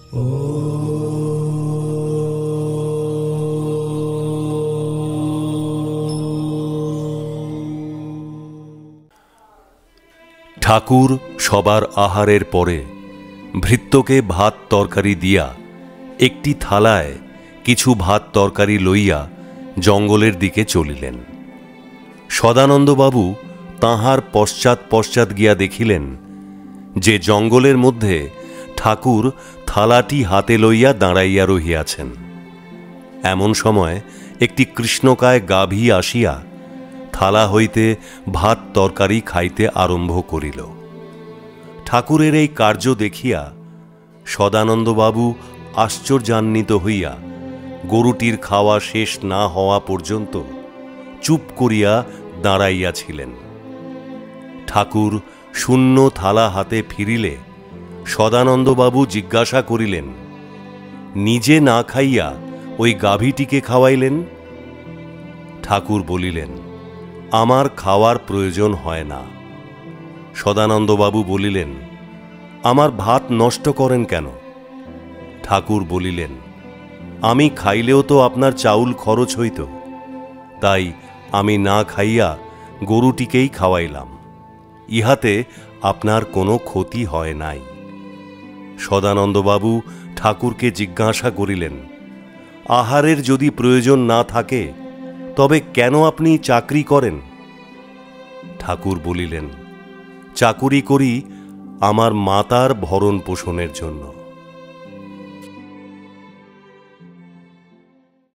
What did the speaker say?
ঠাকুর সবার আহারের পরে ভৃত্যকে ভাত তরকারি দিয়া একটি থালায় কিছু ভাত তরকারি লইয়া জঙ্গলের দিকে চলিলেন। সদানন্দবাবু তাঁহার পশ্চাৎ পশ্চাৎ গিয়া দেখিলেন যে জঙ্গলের মধ্যে ঠাকুর থালাটি হাতে লইয়া দাঁড়াইয়া রহিয়াছেন। এমন সময় একটি কৃষ্ণকায় গাভী আসিয়া থালা হইতে ভাত তরকারি খাইতে আরম্ভ করিল। ঠাকুরের এই কার্য দেখিয়া সদানন্দবাবু আশ্চর্যান্বিত হইয়া গরুটির খাওয়া শেষ না হওয়া পর্যন্ত চুপ করিয়া দাঁড়াইয়াছিলেন। ঠাকুর শূন্য থালা হাতে ফিরিলে সদানন্দবাবু জিজ্ঞাসা করিলেন, নিজে না খাইয়া ওই গাভীটিকে খাওয়াইলেন? ঠাকুর বলিলেন, আমার খাওয়ার প্রয়োজন হয় না। সদানন্দবাবু বলিলেন, আমার ভাত নষ্ট করেন কেন? ঠাকুর বলিলেন, আমি খাইলেও তো আপনার চাউল খরচ হইত, তাই আমি না খাইয়া গরুটিকেই খাওয়াইলাম। ইহাতে আপনার কোনো ক্ষতি হয় নাই। সদানন্দবাবু ঠাকুরকে জিজ্ঞাসা করিলেন, আহারের যদি প্রয়োজন না থাকে তবে কেন আপনি চাকরি করেন? ঠাকুর বলিলেন, চাকুরি করি আমার মাতার ভরণ পোষণের জন্য।